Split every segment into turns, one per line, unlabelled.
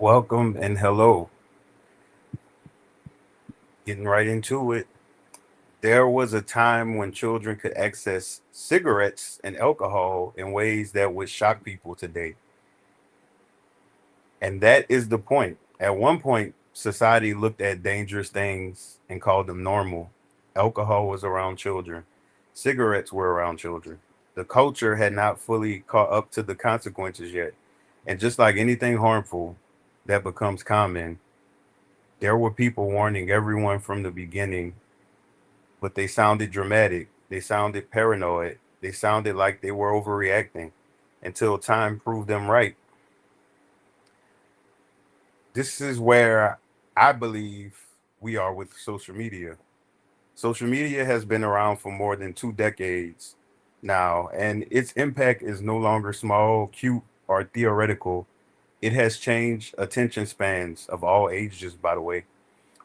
Welcome and hello. Getting right into it. There was a time when children could access cigarettes and alcohol in ways that would shock people today. And that is the point. At one point, society looked at dangerous things and called them normal. Alcohol was around children, cigarettes were around children. The culture had not fully caught up to the consequences yet. And just like anything harmful that becomes common, there were people warning everyone from the beginning, but they sounded dramatic. They sounded paranoid. They sounded like they were overreacting until time proved them right. This is where I believe we are with social media. Social media has been around for more than 2 decades now, and its impact is no longer small, cute, or theoretical. It has changed attention spans of all ages, by the way.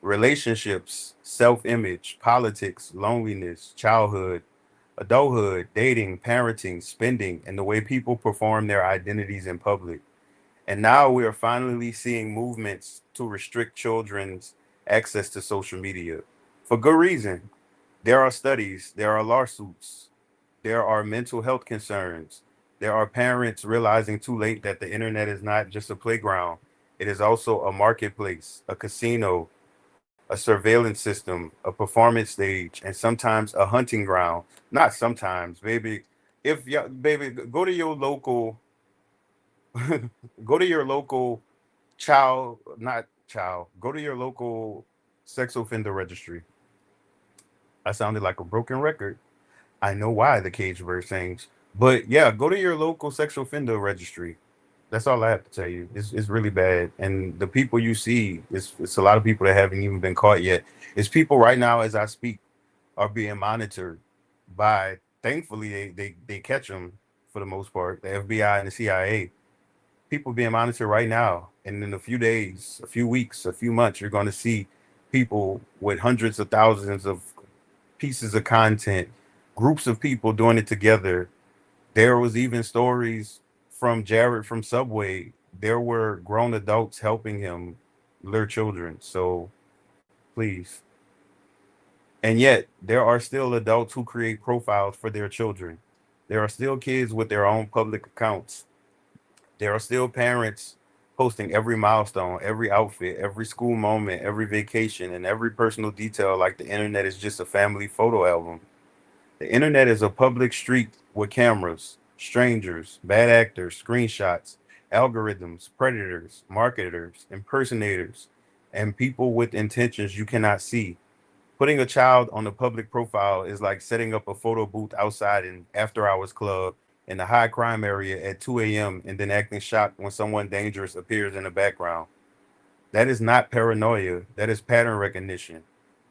Relationships, self image, politics, loneliness, childhood, adulthood, dating, parenting, spending, and the way people perform their identities in public. And now we are finally seeing movements to restrict children's access to social media for good reason. There are studies, there are lawsuits, there are mental health concerns, there are parents realizing too late that the internet is not just a playground, it is also a marketplace, a casino, a surveillance system, a performance stage, and sometimes a hunting ground. Not sometimes, baby. If you baby, go to your local, go to your local child, not child. Go to your local sex offender registry. I sounded like a broken record. I know why the cage bird sings, but yeah, go to your local sexual offender registry. That's all I have to tell you. It's really bad, and the people you see, it's a lot of people that haven't even been caught yet. It's people right now as I speak are being monitored by. Thankfully, they catch them for the most part. The FBI and the CIA. People being monitored right now, and in a few days, a few weeks, a few months, you're going to see people with hundreds of thousands of pieces of content, groups of people doing it together. There was even stories from Jared from Subway. There were grown adults helping him lure children. So please. And yet, there are still adults who create profiles for their children. There are still kids with their own public accounts. There are still parents posting every milestone, every outfit, every school moment, every vacation, and every personal detail like the internet is just a family photo album. The internet is a public street with cameras, strangers, bad actors, screenshots, algorithms, predators, marketers, impersonators, and people with intentions you cannot see. Putting a child on a public profile is like setting up a photo booth outside an after hours club in a high crime area at 2 a.m. and then acting shocked when someone dangerous appears in the background. That is not paranoia, that is pattern recognition.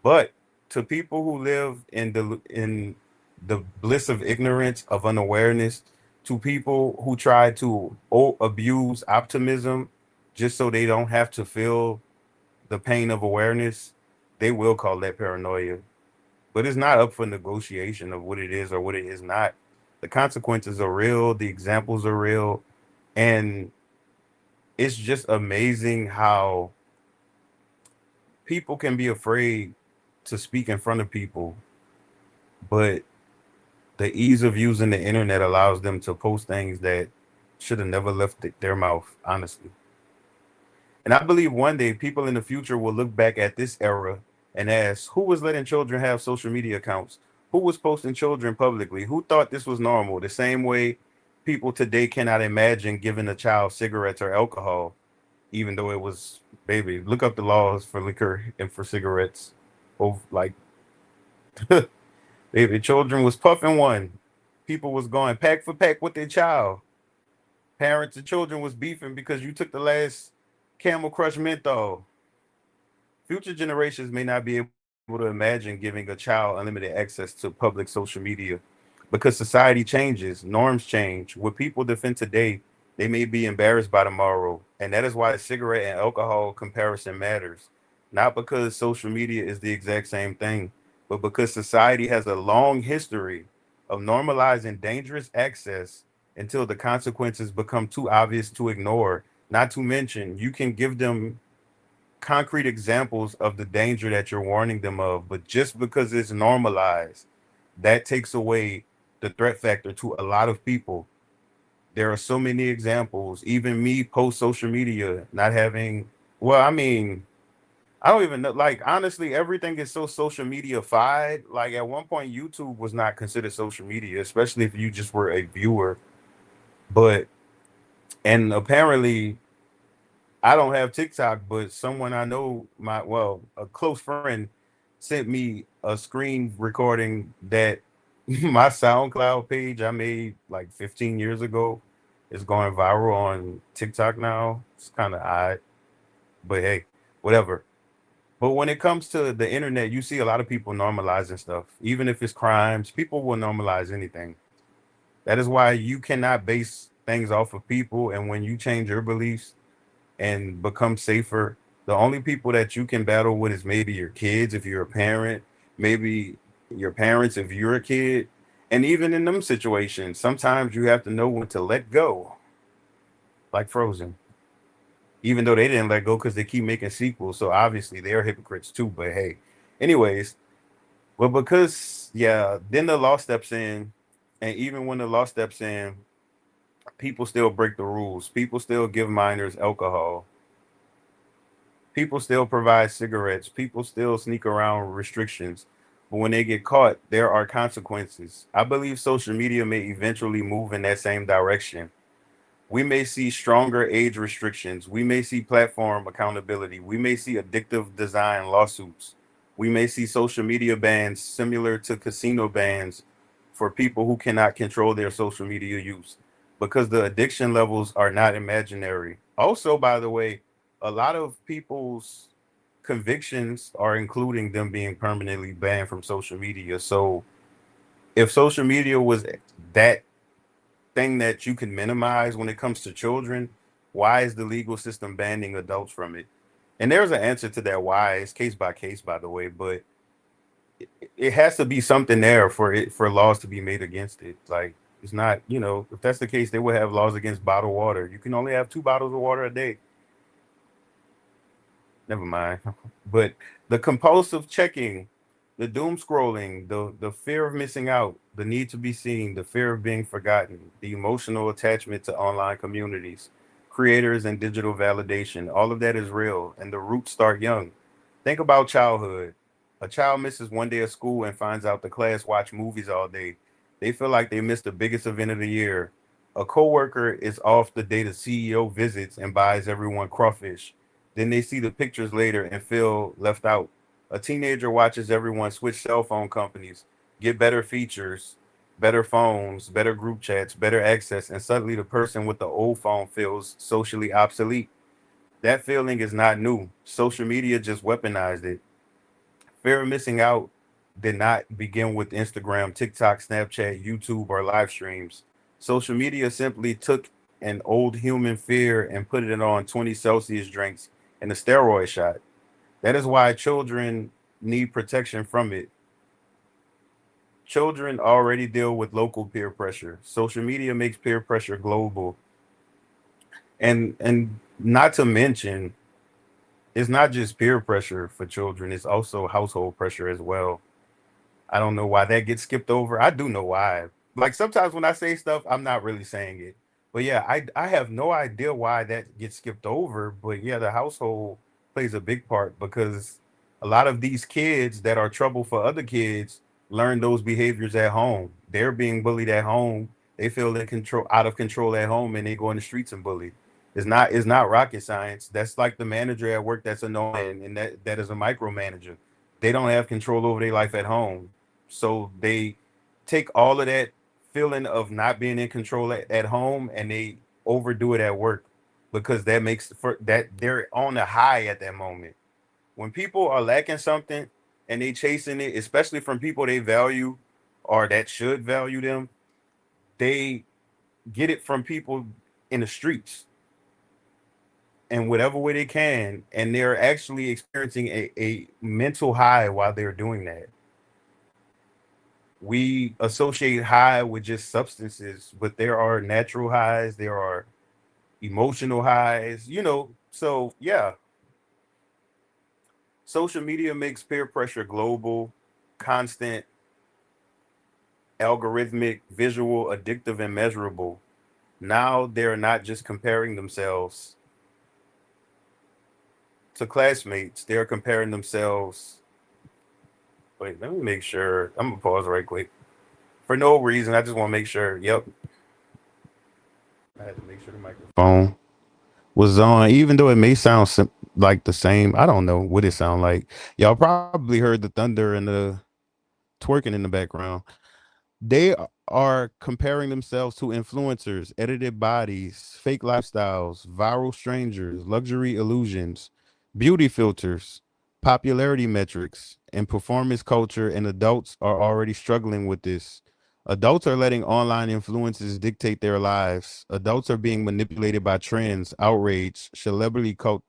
But to people who live in the bliss of ignorance, of unawareness, to people who try to abuse optimism just so they don't have to feel the pain of awareness, they will call that paranoia. But it's not up for negotiation of what it is or what it is not. The consequences are real, the examples are real, and it's just amazing how people can be afraid to speak in front of people, but the ease of using the internet allows them to post things that should have never left their mouth, honestly. And I believe one day people in the future will look back at this era and ask, who was letting children have social media accounts? Who was posting children publicly? Who thought this was normal? The same way people today cannot imagine giving a child cigarettes or alcohol, even though it was, baby, look up the laws for liquor and for cigarettes. Oh, like, baby, children was puffing one. People was going pack for pack with their child. Parents and children was beefing because you took the last Camel Crush menthol. Future generations may not be able to imagine giving a child unlimited access to public social media because society changes, norms change. What people defend today, they may be embarrassed by tomorrow. And that is why the cigarette and alcohol comparison matters. Not because social media is the exact same thing, but because society has a long history of normalizing dangerous access until the consequences become too obvious to ignore. Not to mention, you can give them concrete examples of the danger that you're warning them of, but just because it's normalized, that takes away the threat factor to a lot of people. There are so many examples, even me post social media not having, well, I mean, I don't even know. Like, honestly, everything is so social media-fied. Like, at one point, YouTube was not considered social media, especially if you just were a viewer. But, and apparently, I don't have TikTok, but someone I know, a close friend, sent me a screen recording that my SoundCloud page I made like 15 years ago is going viral on TikTok now. It's kind of odd, but hey, whatever. But when it comes to the internet, you see a lot of people normalizing stuff. Even if it's crimes, people will normalize anything. That is why you cannot base things off of people. And when you change your beliefs and become safer, the only people that you can battle with is maybe your kids if you're a parent, maybe your parents if you're a kid. And even in them situations, sometimes you have to know when to let go, like Frozen, even though they didn't let go because they keep making sequels. So obviously they're hypocrites too. But hey, anyways, well, because yeah, then the law steps in, and even when the law steps in, people still break the rules. People still give minors alcohol. People still provide cigarettes. People still sneak around restrictions. But when they get caught, there are consequences. I believe social media may eventually move in that same direction. We may see stronger age restrictions. We may see platform accountability. We may see addictive design lawsuits. We may see social media bans similar to casino bans for people who cannot control their social media use because the addiction levels are not imaginary. Also, by the way, a lot of people's convictions are including them being permanently banned from social media. So if social media was that thing that you can minimize when it comes to children, why is the legal system banning adults from it? And there's an answer to that why. It's case by case, by the way, but it has to be something there for it for laws to be made against it. Like it's not, if that's the case, they would have laws against bottled water. You can only have 2 bottles of water a day. Never mind. But the compulsive checking, the doom scrolling, the fear of missing out, the need to be seen, the fear of being forgotten, the emotional attachment to online communities, creators and digital validation, all of that is real and the roots start young. Think about childhood. A child misses one day of school and finds out the class watch movies all day. They feel like they missed the biggest event of the year. A coworker is off the day the CEO visits and buys everyone crawfish. Then they see the pictures later and feel left out. A teenager watches everyone switch cell phone companies, get better features, better phones, better group chats, better access, and suddenly the person with the old phone feels socially obsolete. That feeling is not new. Social media just weaponized it. Fear of missing out did not begin with Instagram, TikTok, Snapchat, YouTube, or live streams. Social media simply took an old human fear and put it on 20 Celsius drinks and a steroid shot. That is why children need protection from it. Children already deal with local peer pressure. Social media makes peer pressure global. And not to mention, it's not just peer pressure for children, it's also household pressure as well. I don't know why that gets skipped over. I do know why. Like sometimes when I say stuff, I'm not really saying it. But yeah, I have no idea why that gets skipped over. But yeah, the household plays a big part because a lot of these kids that are trouble for other kids learn those behaviors at home. They're being bullied at home. They feel in control out of control at home and they go in the streets and bully. It's not rocket science. That's like the manager at work that's annoying and that is a micromanager. They don't have control over their life at home. So they take all of that feeling of not being in control at home and they overdo it at work because that makes for that they're on a high at that moment. When people are lacking something and they chasing it, especially from people they value or that should value them, they get it from people in the streets in whatever way they can, and they're actually experiencing a mental high while they're doing that. We associate high with just substances, but there are natural highs. There are emotional highs, So, yeah, social media makes peer pressure global, constant, algorithmic, visual, addictive, and measurable. Now they're not just comparing themselves to classmates, they're comparing themselves. Wait, let me make sure. I'm gonna pause right quick. For no reason, I just want to make sure. Yep. I had to make sure the microphone was on, even though it may sound like the same. I don't know what it sound like. Y'all probably heard the thunder and the twerking in the background. They are comparing themselves to influencers, edited bodies, fake lifestyles, viral strangers, luxury illusions, beauty filters, popularity metrics, and performance culture. And adults are already struggling with this. Adults are letting online influences dictate their lives. Adults are being manipulated by trends, outrage, celebrity cult.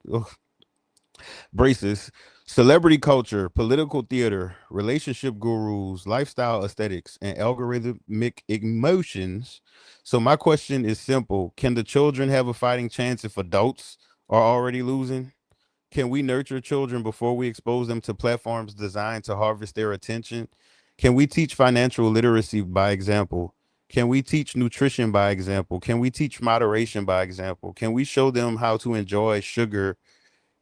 Braces, celebrity culture, political theater, relationship gurus, lifestyle aesthetics, and algorithmic emotions. So, my question is simple: can the children have a fighting chance if adults are already losing? Can we nurture children before we expose them to platforms designed to harvest their attention? Can we teach financial literacy by example? Can we teach nutrition by example? Can we teach moderation by example? Can we show them how to enjoy sugar,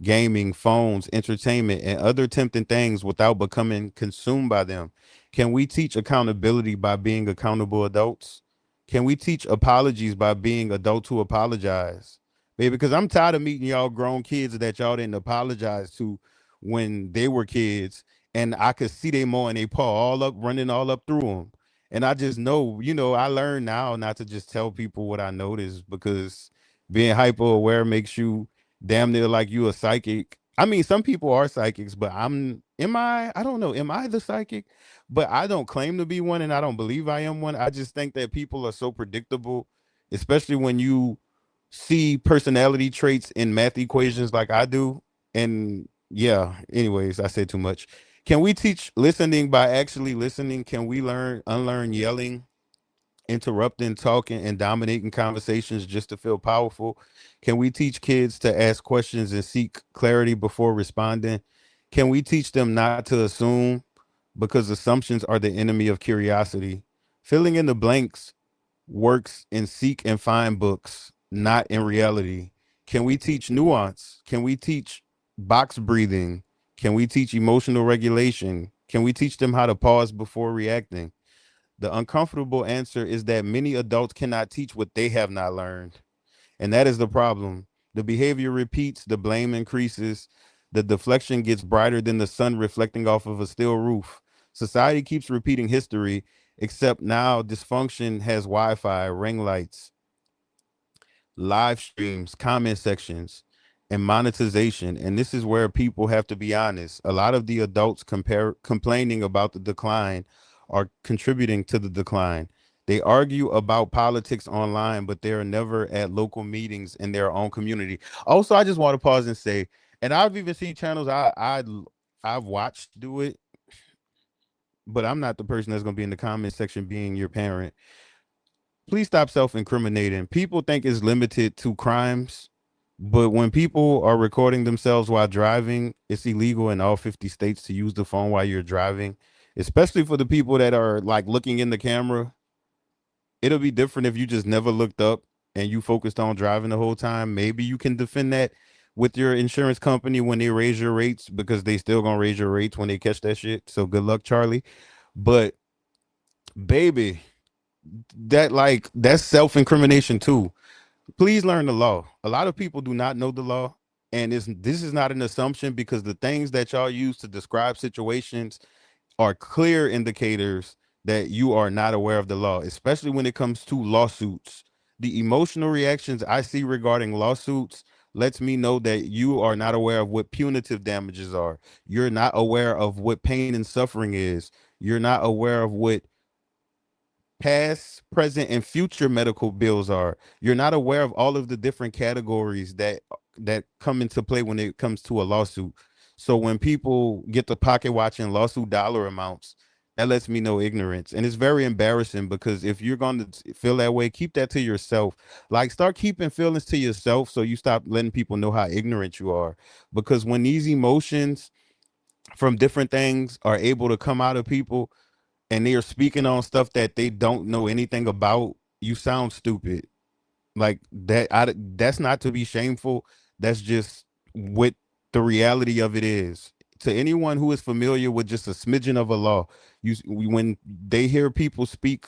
gaming, phones, entertainment, and other tempting things without becoming consumed by them? Can we teach accountability by being accountable adults? Can we teach apologies by being adults who apologize? Baby, because I'm tired of meeting y'all grown kids that y'all didn't apologize to when they were kids, and I could see them more and they paw all up, running all up through them. And I just know, I learn now not to just tell people what I notice because being hyper aware makes you damn near like you a psychic. I mean, some people are psychics, but I don't know, am I the psychic? But I don't claim to be one and I don't believe I am one. I just think that people are so predictable, especially when you see personality traits in math equations like I do. And yeah, anyways, I said too much. Can we teach listening by actually listening? Can we unlearn yelling, interrupting, talking, and dominating conversations just to feel powerful? Can we teach kids to ask questions and seek clarity before responding? Can we teach them not to assume because assumptions are the enemy of curiosity? Filling in the blanks works in seek and find books, not in reality. Can we teach nuance? Can we teach box breathing? Can we teach emotional regulation? Can we teach them how to pause before reacting? The uncomfortable answer is that many adults cannot teach what they have not learned. And that is the problem. The behavior repeats, the blame increases, the deflection gets brighter than the sun reflecting off of a steel roof. Society keeps repeating history, except now dysfunction has Wi Fi, ring lights, live streams, comment sections, and monetization. And this is where people have to be honest. A lot of the adults complaining about the decline are contributing to the decline. They argue about politics online, but they are never at local meetings in their own community. Also, I just want to pause and say, and I've even seen channels I've watched do it, but I'm not the person that's going to be in the comment section being your parent. Please stop self-incriminating. People think it's limited to crimes, but when people are recording themselves while driving, it's illegal in all 50 states to use the phone while you're driving, especially for the people that are like looking in the camera. It'll be different if you just never looked up and you focused on driving the whole time. Maybe you can defend that with your insurance company when they raise your rates because they still gonna raise your rates when they catch that shit. So good luck, Charlie. But baby, that's self-incrimination too. Please learn the law. A lot of people do not know the law, and this is not an assumption because the things that y'all use to describe situations are clear indicators that you are not aware of the law, especially when it comes to lawsuits. The emotional reactions I see regarding lawsuits lets me know that you are not aware of what punitive damages are. You're not aware of what pain and suffering is. You're not aware of what past, present, and future medical bills are. You're not aware of all of the different categories that come into play when it comes to a lawsuit. So when people get the pocket watching lawsuit dollar amounts, That lets me know ignorance. And it's very embarrassing because if you're going to feel that way, keep that to yourself. Like, start keeping feelings to yourself so you stop letting people know how ignorant you are. Because when these emotions from different things are able to come out of people and they are speaking on stuff that they don't know anything about, you sound stupid. Like that, that's not to be shameful. That's just what the reality of it is. To anyone who is familiar with just a smidgen of a law, when they hear people speak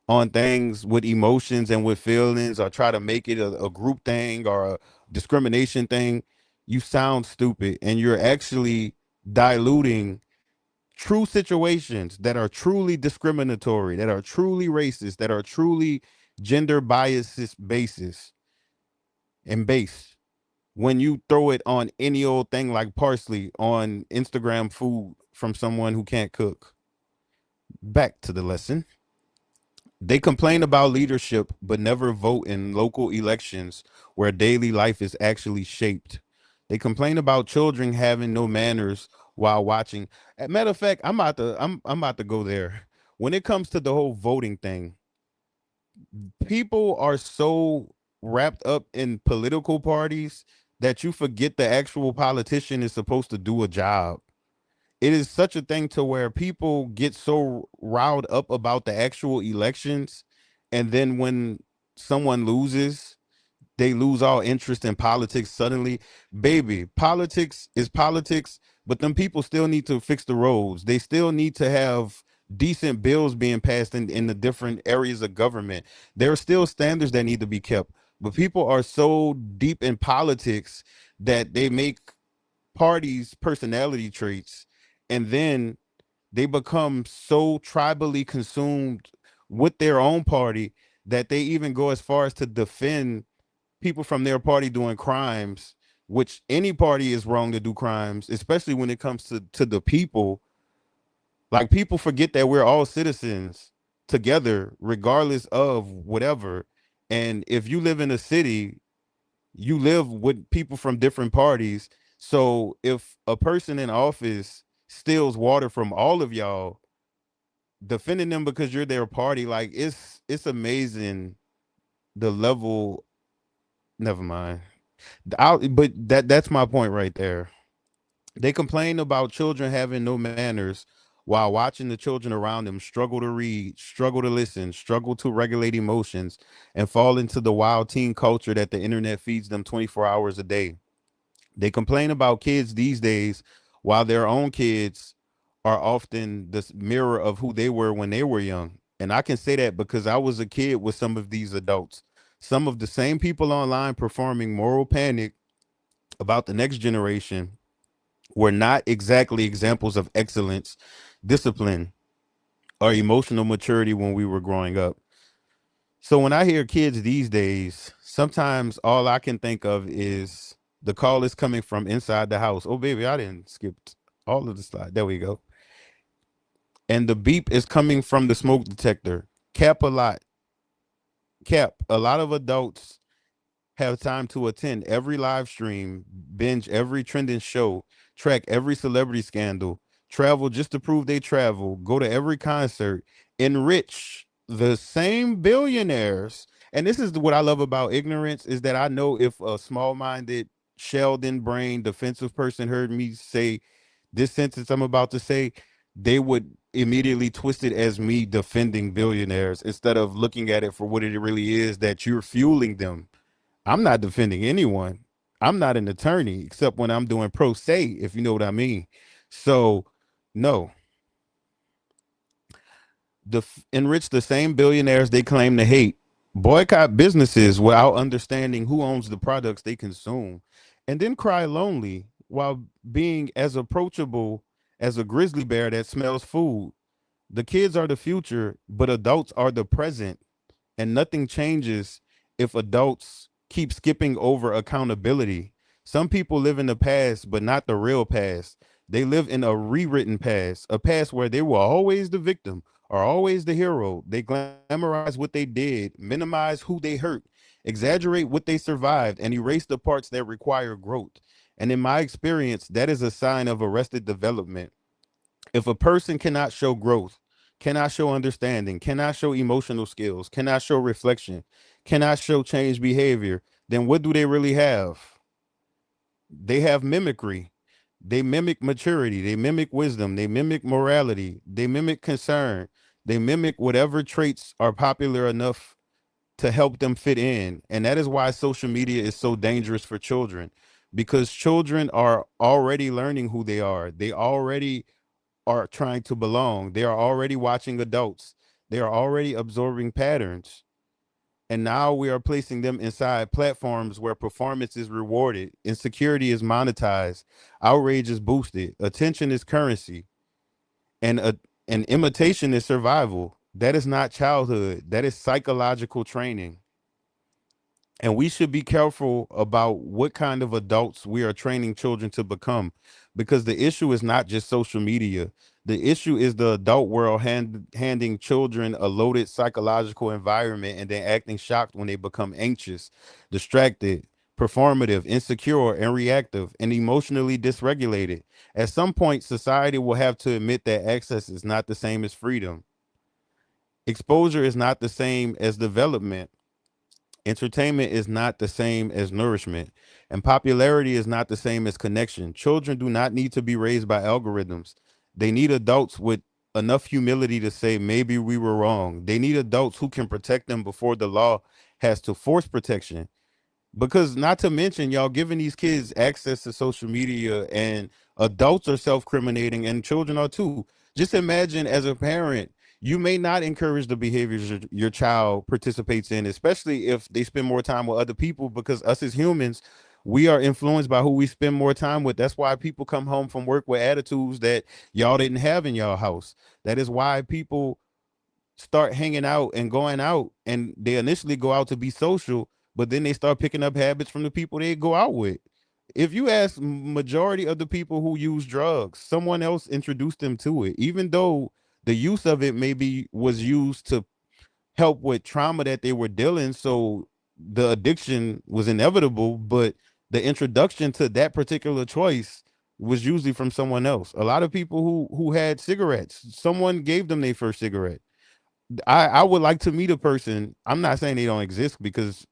on things with emotions and with feelings, or try to make it a group thing or a discrimination thing, you sound stupid, and you're actually diluting true situations that are truly discriminatory, that are truly racist, that are truly gender biases basis and base. When you throw it on any old thing like parsley on Instagram food from someone who can't cook. Back to the lesson. They complain about leadership, but never vote in local elections where daily life is actually shaped. They complain about children having no manners while watching. Matter of fact, I'm about to go there. When it comes to the whole voting thing, people are so wrapped up in political parties that you forget the actual politician is supposed to do a job. It is such a thing to where people get so riled up about the actual elections, and then when someone loses, they lose all interest in politics suddenly. Baby, politics is politics, but them people still need to fix the roads. They still need to have decent bills being passed in the different areas of government. There are still standards that need to be kept. But people are so deep in politics that they make parties personality traits, and then they become so tribally consumed with their own party that they even go as far as to defend people from their party doing crimes, which any party is wrong to do crimes, especially when it comes to the people. Like, people forget that we're all citizens together, regardless of whatever. And if you live in a city, you live with people from different parties. So if a person in office steals water from all of y'all, defending them because you're their party, like, it's amazing the level. Never mind. But that's my point right there. They complain about children having no manners while watching the children around them struggle to read, struggle to listen, struggle to regulate emotions, and fall into the wild teen culture that the internet feeds them 24 hours a day. They complain about kids these days while their own kids are often the mirror of who they were when they were young. And I can say that because I was a kid with some of these adults. Some of the same people online performing moral panic about the next generation were not exactly examples of excellence, discipline, or emotional maturity when we were growing up. So when I hear kids these days, sometimes all I can think of is the call is coming from inside the house. Oh, baby, I didn't skip all of the slide. There we go. And the beep is coming from the smoke detector. Cap a lot. Cap. A lot of adults have time to attend every live stream, binge every trending show, track every celebrity scandal, travel just to prove they travel, go to every concert, enrich the same billionaires. And this is what I love about ignorance, is that I know if a small-minded, Sheldon brain defensive person heard me say this sentence I'm about to say, they would immediately twist it as me defending billionaires instead of looking at it for what it really is, that you're fueling them. I'm not defending anyone. I'm not an attorney except when I'm doing pro se, if you know what I mean. So, no, enrich the same billionaires they claim to hate, boycott businesses without understanding who owns the products they consume, and then cry lonely while being as approachable as a grizzly bear that smells food. The kids are the future, but adults are the present, and nothing changes if adults keep skipping over accountability. Some people live in the past, but not the real past. They live in a rewritten past, a past where they were always the victim or always the hero. They glamorize what they did, minimize who they hurt, exaggerate what they survived, and erase the parts that require growth. And in my experience, that is a sign of arrested development. If a person cannot show growth, Can I show understanding? Can I show emotional skills? Can I show reflection? Can I show change behavior? Then what do they really have? They have mimicry. They mimic maturity. They mimic wisdom. They mimic morality. They mimic concern. They mimic whatever traits are popular enough to help them fit in. And that is why social media is so dangerous for children, because children are already learning who they are. They already are trying to belong. They are already watching adults. They are already absorbing patterns. And now we are placing them inside platforms where performance is rewarded, insecurity is monetized, outrage is boosted, attention is currency, and imitation is survival. That is not childhood. That is psychological training. And we should be careful about what kind of adults we are training children to become, because the issue is not just social media. The issue is the adult world handing children a loaded psychological environment and then acting shocked when they become anxious, distracted, performative, insecure, and reactive, and emotionally dysregulated. At some point, society will have to admit that access is not the same as freedom. Exposure is not the same as development. Entertainment is not the same as nourishment, and popularity is not the same as connection. Children do not need to be raised by algorithms. They need adults with enough humility to say, maybe we were wrong. They need adults who can protect them before the law has to force protection. Because not to mention, y'all giving these kids access to social media, and adults are self-criminating and children are too. Just imagine, as a parent, you may not encourage the behaviors your child participates in, especially if they spend more time with other people, because us as humans, we are influenced by who we spend more time with. That's why people come home from work with attitudes that y'all didn't have in y'all house. That is why people start hanging out and going out, and they initially go out to be social, but then they start picking up habits from the people they go out with. If you ask majority of the people who use drugs, someone else introduced them to it, even though the use of it maybe was used to help with trauma that they were dealing, so the addiction was inevitable, but the introduction to that particular choice was usually from someone else. A lot of people who had cigarettes, someone gave them their first cigarette. I would like to meet a person. I'm not saying they don't exist, because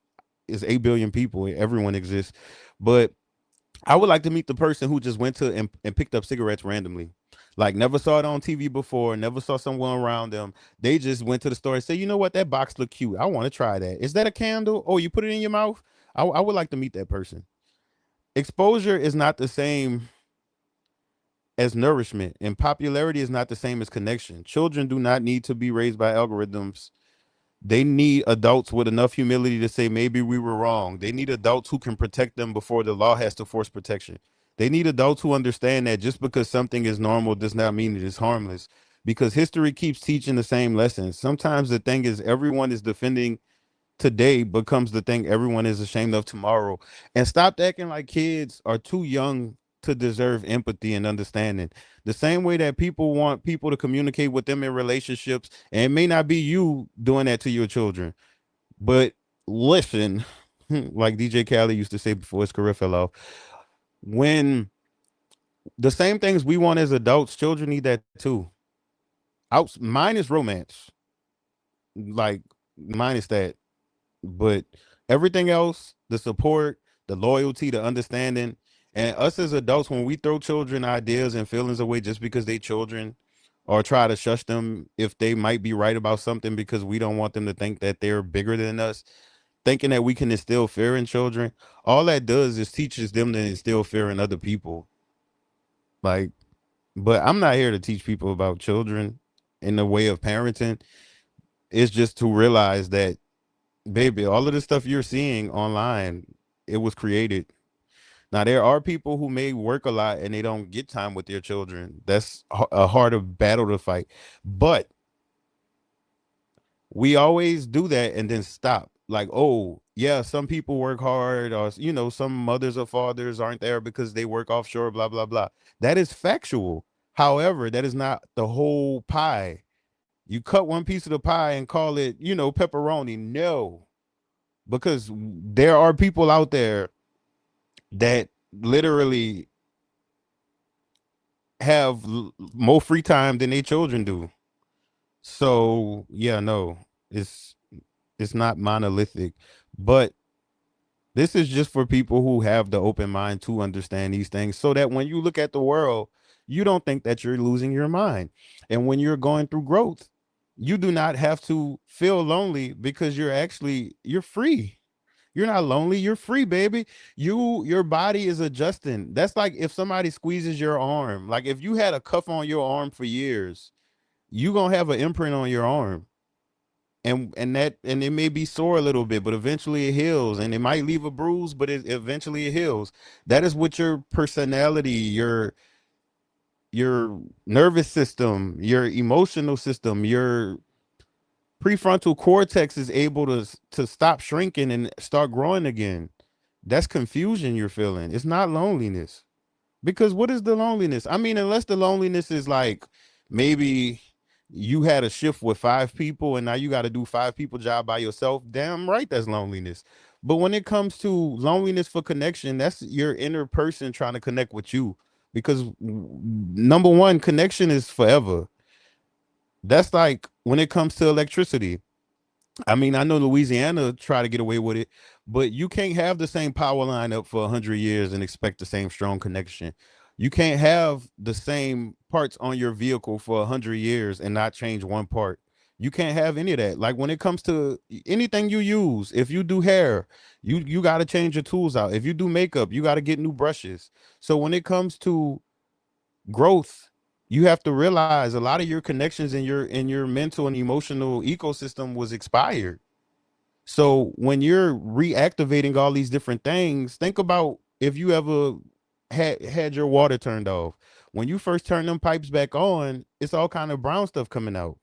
it's 8 billion people. Everyone exists. But I would like to meet the person who just went to and picked up cigarettes randomly. Like, never saw it on TV before, never saw someone around them. They just went to the store and said, you know what, that box look cute. I want to try that. Is that a candle? Oh, you put it in your mouth? I would like to meet that person. Exposure is not the same as nourishment, and popularity is not the same as connection. Children do not need to be raised by algorithms. They need adults with enough humility to say, maybe we were wrong. They need adults who can protect them before the law has to force protection. They need adults who understand that just because something is normal does not mean it is harmless, because history keeps teaching the same lessons. Sometimes the thing is everyone is defending today becomes the thing everyone is ashamed of tomorrow. And stop acting like kids are too young to deserve empathy and understanding. The same way that people want people to communicate with them in relationships, and it may not be you doing that to your children, but listen, like DJ Khaled used to say before his career fell off, when the same things we want as adults, children need that too. Mine is romance, like mine is that. But everything else, the support, the loyalty, the understanding, and us as adults, when we throw children ideas and feelings away just because they children, or try to shush them if they might be right about something because we don't want them to think that they're bigger than us, thinking that we can instill fear in children, all that does is teaches them to instill fear in other people. Like, but I'm not here to teach people about children in the way of parenting. It's just to realize that, baby, all of the stuff you're seeing online, it was created. Now, there are people who may work a lot and they don't get time with their children. That's a harder battle to fight. But we always do that and then stop. Like, oh, yeah, some people work hard, or, some mothers or fathers aren't there because they work offshore, blah, blah, blah. That is factual. However, that is not the whole pie. You cut one piece of the pie and call it, pepperoni. No, because there are people out there that literally have more free time than their children do. So yeah, no, it's it's not monolithic, but this is just for people who have the open mind to understand these things so that when you look at the world, you don't think that you're losing your mind. And when you're going through growth, you do not have to feel lonely because you're free. You're not lonely, you're free, baby. Your body is adjusting. That's like if somebody squeezes your arm. Like if you had a cuff on your arm for years, you going to have an imprint on your arm, and it may be sore a little bit, but eventually it heals, and it might leave a bruise, but it eventually it heals. That is what your personality, your nervous system, your emotional system, your prefrontal cortex is able to stop shrinking and start growing again. That's confusion you're feeling. It's not loneliness. Because what is the loneliness? I mean, unless the loneliness is like maybe you had a shift with five people and now you got to do five people job by yourself. Damn right, that's loneliness. But when it comes to loneliness for connection, that's your inner person trying to connect with you. Because number one, connection is forever. That's like when it comes to electricity. I mean, I know Louisiana try to get away with it, but you can't have the same power line up for 100 years and expect the same strong connection. You can't have the same parts on your vehicle for 100 years and not change one part. You can't have any of that. Like when it comes to anything you use, if you do hair, you got to change your tools out. If you do makeup, you got to get new brushes. So when it comes to growth, you have to realize a lot of your connections in your mental and emotional ecosystem was expired. So when you're reactivating all these different things, think about if you ever had your water turned off. When you first turn them pipes back on, it's all kind of brown stuff coming out.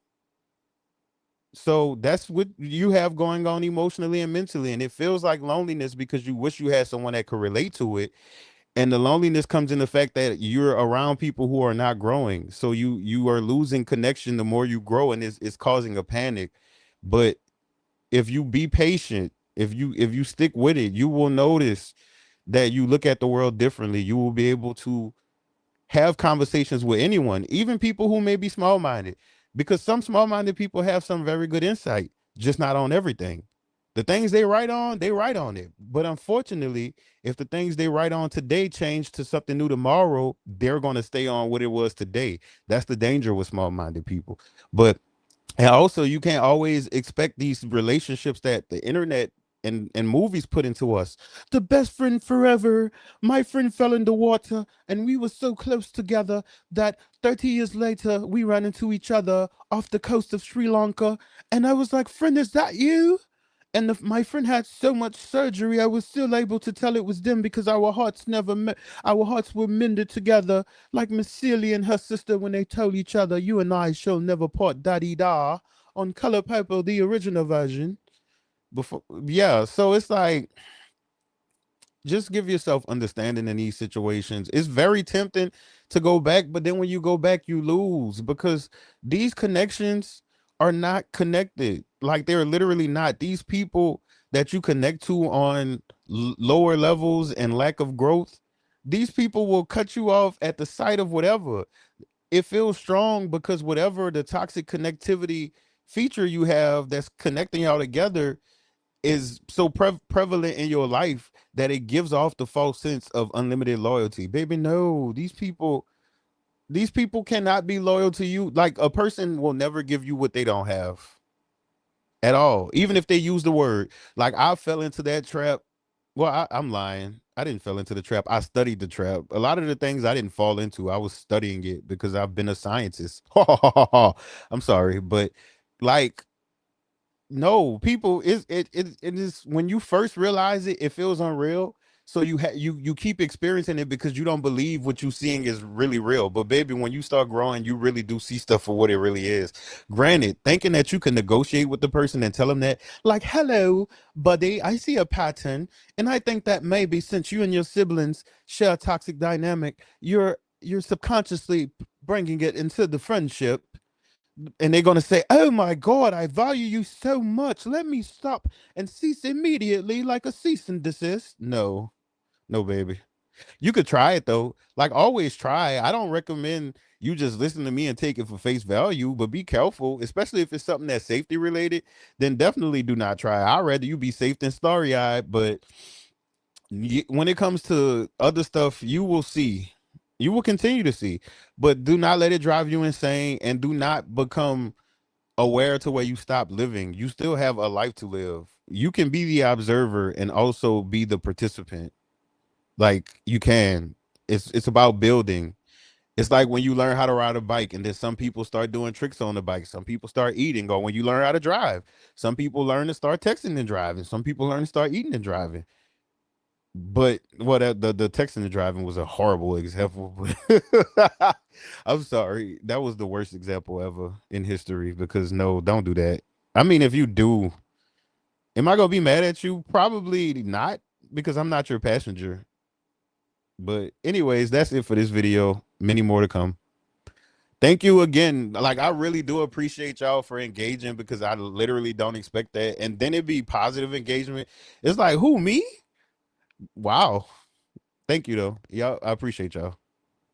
So that's what you have going on emotionally and mentally. And it feels like loneliness because you wish you had someone that could relate to it. And the loneliness comes in the fact that you're around people who are not growing. So you are losing connection the more you grow, and it's causing a panic. But if you be patient, if you stick with it, you will notice that you look at the world differently. You will be able to have conversations with anyone, even people who may be small minded, because some small minded people have some very good insight, just not on everything. The things they write on it. But unfortunately, if the things they write on today change to something new tomorrow, they're going to stay on what it was today. That's the danger with small minded people. But and also, you can't always expect these relationships that the internet and movies put into us. The best friend forever. My friend fell in the water, and we were so close together that 30 years later, we ran into each other off the coast of Sri Lanka. And I was like, friend, is that you? And my friend had so much surgery, I was still able to tell it was them because our hearts never met. Our hearts were mended together, like Miss Celia and her sister when they told each other, "You and I shall never part." Da dee da on Color Purple, the original version. Before, yeah. So it's like just give yourself understanding in these situations. It's very tempting to go back, but then when you go back, you lose because these connections are not connected. Like they're literally not. These people that you connect to on lower levels and lack of growth, these people will cut you off at the sight of whatever. It feels strong because whatever the toxic connectivity feature you have that's connecting y'all together is so prevalent in your life that it gives off the false sense of unlimited loyalty. Baby, no, these people cannot be loyal to you. Like a person will never give you what they don't have at all, even if they use the word. Like I fell into that trap. Well, I'm lying. I didn't fall into the trap. I studied the trap. A lot of the things I didn't fall into, I was studying it because I've been a scientist. I'm sorry, but like no, people it is when you first realize it, it feels unreal. So you keep experiencing it because you don't believe what you're seeing is really real. But baby, when you start growing, you really do see stuff for what it really is. Granted, thinking that you can negotiate with the person and tell them that, like, hello, buddy, I see a pattern, and I think that maybe since you and your siblings share a toxic dynamic, you're subconsciously bringing it into the friendship, and they're going to say, "Oh my God, I value you so much. Let me stop and cease immediately like a cease and desist." No, no, baby.
You could try it though. Like always try. I don't recommend you just listen to me and take it for face value, but be careful, especially if it's something that's safety related, then definitely do not try. I'd rather you be safe than starry-eyed, but when it comes to other stuff, you will see. You will continue to see, but do not let it drive you insane and do not become aware to where you stop living. You still have a life to live. You can be the observer and also be the participant. Like you can. It's about building. It's like when you learn how to ride a bike and then some people start doing tricks on the bike. Some people start eating, or when you learn how to drive. Some people learn to start texting and driving. Some people learn to start eating and driving. But what the texting and driving was a horrible example. I'm sorry. That was the worst example ever in history because no, don't do that. I mean, if you do, am I gonna be mad at you? Probably not, because I'm not your passenger. But anyways, that's it for this video. Many more to come. Thank you again. Like I really do appreciate y'all for engaging because I literally don't expect that. And then it'd be positive engagement. It's like, who, me? Wow. Thank you though. Y'all, I appreciate y'all.